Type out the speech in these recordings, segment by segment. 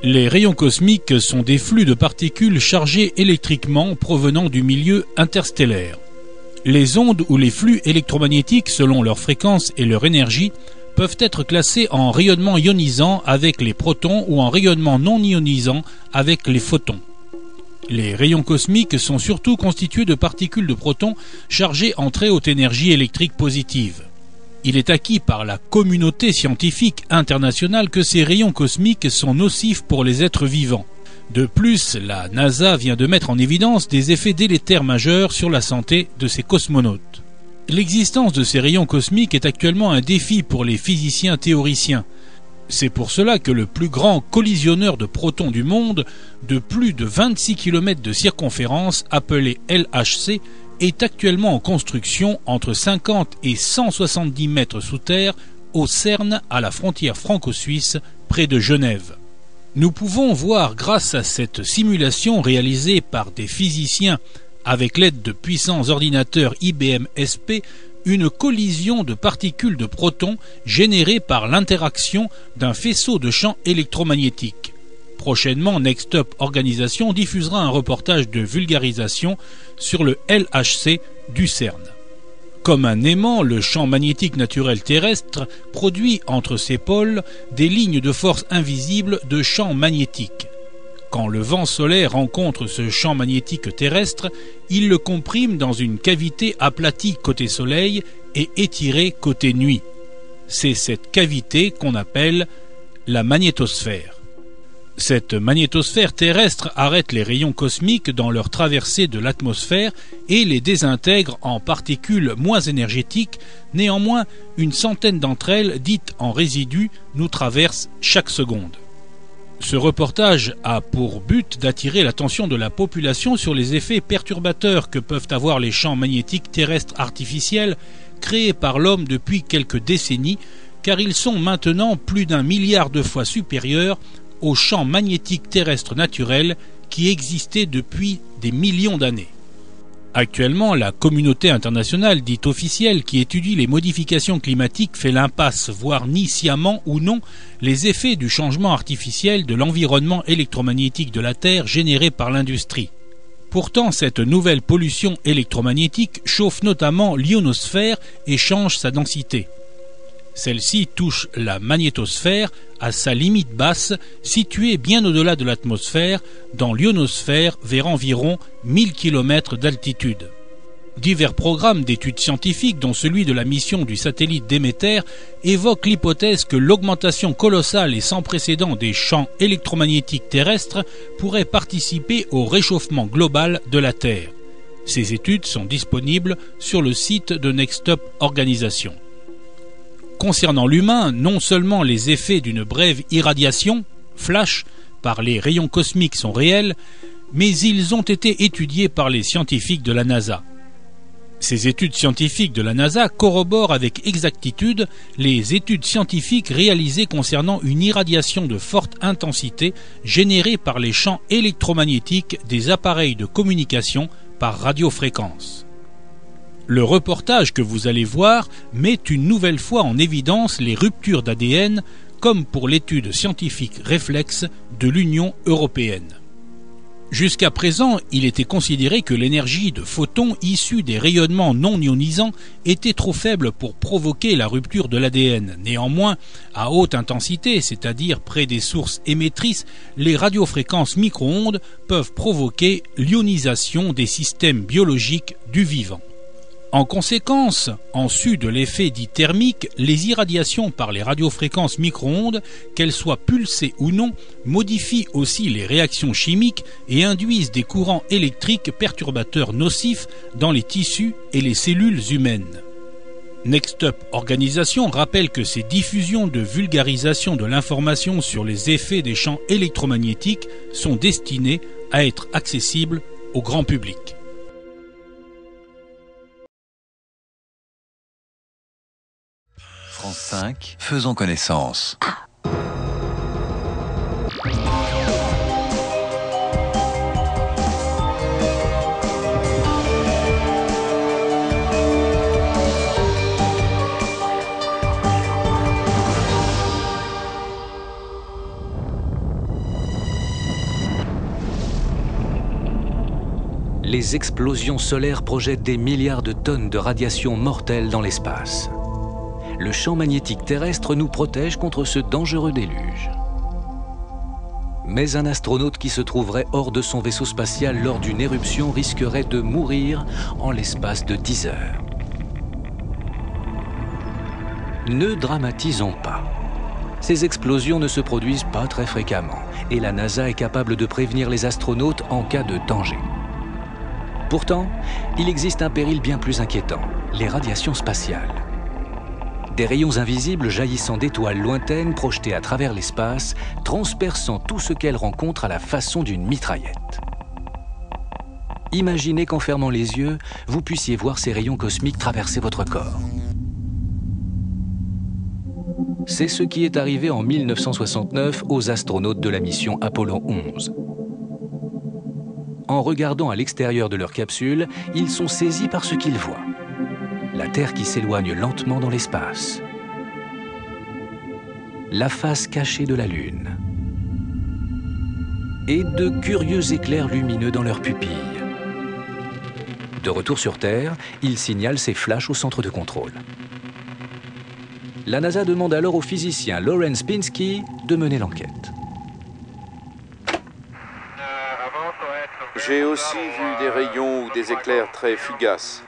Les rayons cosmiques sont des flux de particules chargées électriquement provenant du milieu interstellaire. Les ondes ou les flux électromagnétiques, selon leur fréquence et leur énergie, peuvent être classés en rayonnement ionisant avec les protons ou en rayonnement non ionisant avec les photons. Les rayons cosmiques sont surtout constitués de particules de protons chargées en très haute énergie électrique positive. Il est acquis par la communauté scientifique internationale que ces rayons cosmiques sont nocifs pour les êtres vivants. De plus, la NASA vient de mettre en évidence des effets délétères majeurs sur la santé de ses cosmonautes. L'existence de ces rayons cosmiques est actuellement un défi pour les physiciens théoriciens. C'est pour cela que le plus grand collisionneur de protons du monde, de plus de 26 km de circonférence, appelé LHC, est actuellement en construction entre 50 et 170 mètres sous terre au CERN à la frontière franco-suisse près de Genève. Nous pouvons voir grâce à cette simulation réalisée par des physiciens avec l'aide de puissants ordinateurs IBM SP une collision de particules de protons générées par l'interaction d'un faisceau de champs électromagnétiques. Prochainement, Next Up Organisation diffusera un reportage de vulgarisation sur le LHC du CERN. Comme un aimant, le champ magnétique naturel terrestre produit entre ses pôles des lignes de force invisibles de champs magnétiques. Quand le vent solaire rencontre ce champ magnétique terrestre, il le comprime dans une cavité aplatie côté soleil et étirée côté nuit. C'est cette cavité qu'on appelle la magnétosphère. Cette magnétosphère terrestre arrête les rayons cosmiques dans leur traversée de l'atmosphère et les désintègre en particules moins énergétiques. Néanmoins, une centaine d'entre elles, dites en résidus, nous traversent chaque seconde. Ce reportage a pour but d'attirer l'attention de la population sur les effets perturbateurs que peuvent avoir les champs magnétiques terrestres artificiels créés par l'homme depuis quelques décennies, car ils sont maintenant plus d'1 milliard de fois supérieurs aux champs magnétiques terrestres naturels qui existaient depuis des millions d'années. Actuellement, la communauté internationale dite officielle qui étudie les modifications climatiques fait l'impasse, voire nie sciemment ou non, les effets du changement artificiel de l'environnement électromagnétique de la Terre généré par l'industrie. Pourtant, cette nouvelle pollution électromagnétique chauffe notamment l'ionosphère et change sa densité. Celle-ci touche la magnétosphère à sa limite basse, située bien au-delà de l'atmosphère, dans l'ionosphère vers environ 1000 km d'altitude. Divers programmes d'études scientifiques, dont celui de la mission du satellite Déméter, évoquent l'hypothèse que l'augmentation colossale et sans précédent des champs électromagnétiques terrestres pourrait participer au réchauffement global de la Terre. Ces études sont disponibles sur le site de Next Up Organisation. Concernant l'humain, non seulement les effets d'une brève irradiation, flash, par les rayons cosmiques sont réels, mais ils ont été étudiés par les scientifiques de la NASA. Ces études scientifiques de la NASA corroborent avec exactitude les études scientifiques réalisées concernant une irradiation de forte intensité générée par les champs électromagnétiques des appareils de communication par radiofréquence. Le reportage que vous allez voir met une nouvelle fois en évidence les ruptures d'ADN, comme pour l'étude scientifique Reflex de l'Union européenne. Jusqu'à présent, il était considéré que l'énergie de photons issue des rayonnements non ionisants était trop faible pour provoquer la rupture de l'ADN. Néanmoins, à haute intensité, c'est-à-dire près des sources émettrices, les radiofréquences micro-ondes peuvent provoquer l'ionisation des systèmes biologiques du vivant. En conséquence, en sus de l'effet dit thermique, les irradiations par les radiofréquences micro-ondes, qu'elles soient pulsées ou non, modifient aussi les réactions chimiques et induisent des courants électriques perturbateurs nocifs dans les tissus et les cellules humaines. Next Up Organisation rappelle que ces diffusions de vulgarisation de l'information sur les effets des champs électromagnétiques sont destinées à être accessibles au grand public. France 5, faisons connaissance. Les explosions solaires projettent des milliards de tonnes de radiation mortelle dans l'espace. Le champ magnétique terrestre nous protège contre ce dangereux déluge. Mais un astronaute qui se trouverait hors de son vaisseau spatial lors d'une éruption risquerait de mourir en l'espace de 10 heures. Ne dramatisons pas. Ces explosions ne se produisent pas très fréquemment et la NASA est capable de prévenir les astronautes en cas de danger. Pourtant, il existe un péril bien plus inquiétant, les radiations spatiales. Des rayons invisibles jaillissant d'étoiles lointaines projetées à travers l'espace, transperçant tout ce qu'elles rencontrent à la façon d'une mitraillette. Imaginez qu'en fermant les yeux, vous puissiez voir ces rayons cosmiques traverser votre corps. C'est ce qui est arrivé en 1969 aux astronautes de la mission Apollo 11. En regardant à l'extérieur de leur capsule, ils sont saisis par ce qu'ils voient. La Terre qui s'éloigne lentement dans l'espace. La face cachée de la Lune. Et de curieux éclairs lumineux dans leurs pupilles. De retour sur Terre, ils signalent ces flashs au centre de contrôle. La NASA demande alors au physicien Lawrence Pinsky de mener l'enquête. J'ai aussi vu des rayons ou des éclairs très fugaces.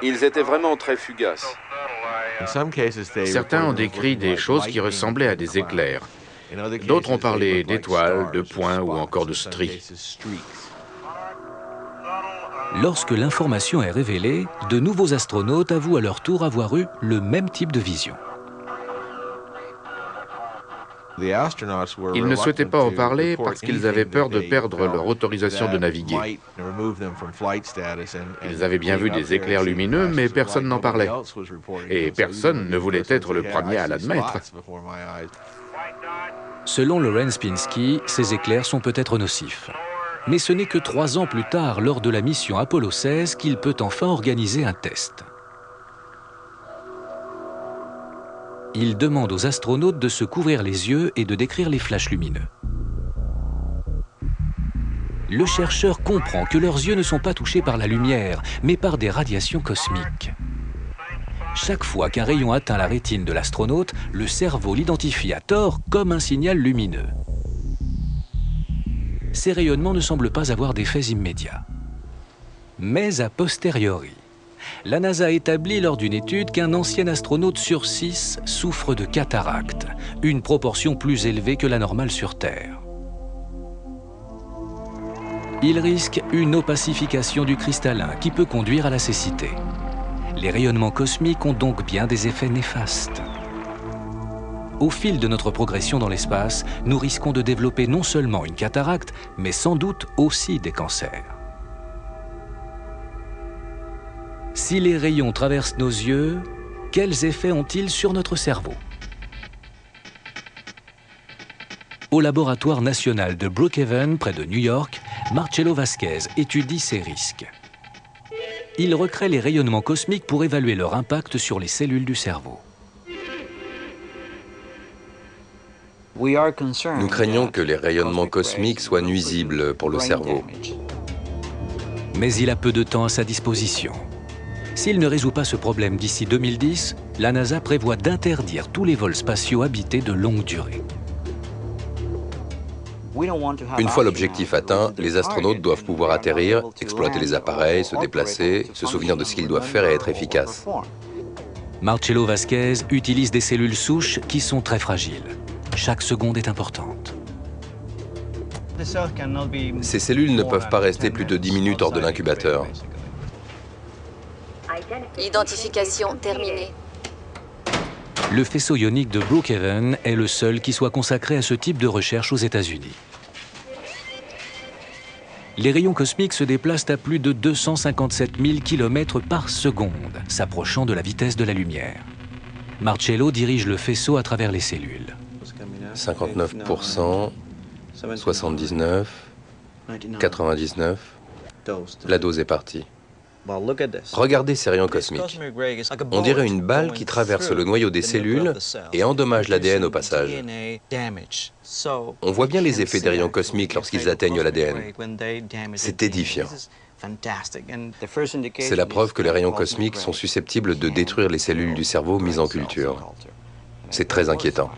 Ils étaient vraiment très fugaces. Certains ont décrit des choses qui ressemblaient à des éclairs. D'autres ont parlé d'étoiles, de points ou encore de stries. Lorsque l'information est révélée, de nouveaux astronautes avouent à leur tour avoir eu le même type de vision. Ils ne souhaitaient pas en parler parce qu'ils avaient peur de perdre leur autorisation de naviguer. Ils avaient bien vu des éclairs lumineux, mais personne n'en parlait. Et personne ne voulait être le premier à l'admettre. Selon Lawrence Pinsky, ces éclairs sont peut-être nocifs. Mais ce n'est que 3 ans plus tard, lors de la mission Apollo 16, qu'il peut enfin organiser un test. Il demande aux astronautes de se couvrir les yeux et de décrire les flashs lumineux. Le chercheur comprend que leurs yeux ne sont pas touchés par la lumière, mais par des radiations cosmiques. Chaque fois qu'un rayon atteint la rétine de l'astronaute, le cerveau l'identifie à tort comme un signal lumineux. Ces rayonnements ne semblent pas avoir d'effets immédiats. Mais a posteriori, la NASA a établi lors d'une étude qu'un ancien astronaute sur 6 souffre de cataracte, une proportion plus élevée que la normale sur Terre. Il risque une opacification du cristallin qui peut conduire à la cécité. Les rayonnements cosmiques ont donc bien des effets néfastes. Au fil de notre progression dans l'espace, nous risquons de développer non seulement une cataracte, mais sans doute aussi des cancers. Si les rayons traversent nos yeux, quels effets ont-ils sur notre cerveau? Au laboratoire national de Brookhaven, près de New York, Marcello Vasquez étudie ces risques. Il recrée les rayonnements cosmiques pour évaluer leur impact sur les cellules du cerveau. Nous craignons que les rayonnements cosmiques soient nuisibles pour le cerveau. Mais il a peu de temps à sa disposition. S'il ne résout pas ce problème d'ici 2010, la NASA prévoit d'interdire tous les vols spatiaux habités de longue durée. Une fois l'objectif atteint, les astronautes doivent pouvoir atterrir, exploiter les appareils, se déplacer, se souvenir de ce qu'ils doivent faire et être efficaces. Marcelo Vázquez utilise des cellules souches qui sont très fragiles. Chaque seconde est importante. Ces cellules ne peuvent pas rester plus de 10 minutes hors de l'incubateur. Identification terminée. Le faisceau ionique de Brookhaven est le seul qui soit consacré à ce type de recherche aux États-Unis. Les rayons cosmiques se déplacent à plus de 257 000 km par seconde, s'approchant de la vitesse de la lumière. Marcelo dirige le faisceau à travers les cellules. 59%, 79%, 99%, la dose est partie. Regardez ces rayons cosmiques. On dirait une balle qui traverse le noyau des cellules et endommage l'ADN au passage. On voit bien les effets des rayons cosmiques lorsqu'ils atteignent l'ADN. C'est édifiant. C'est la preuve que les rayons cosmiques sont susceptibles de détruire les cellules du cerveau mises en culture. C'est très inquiétant.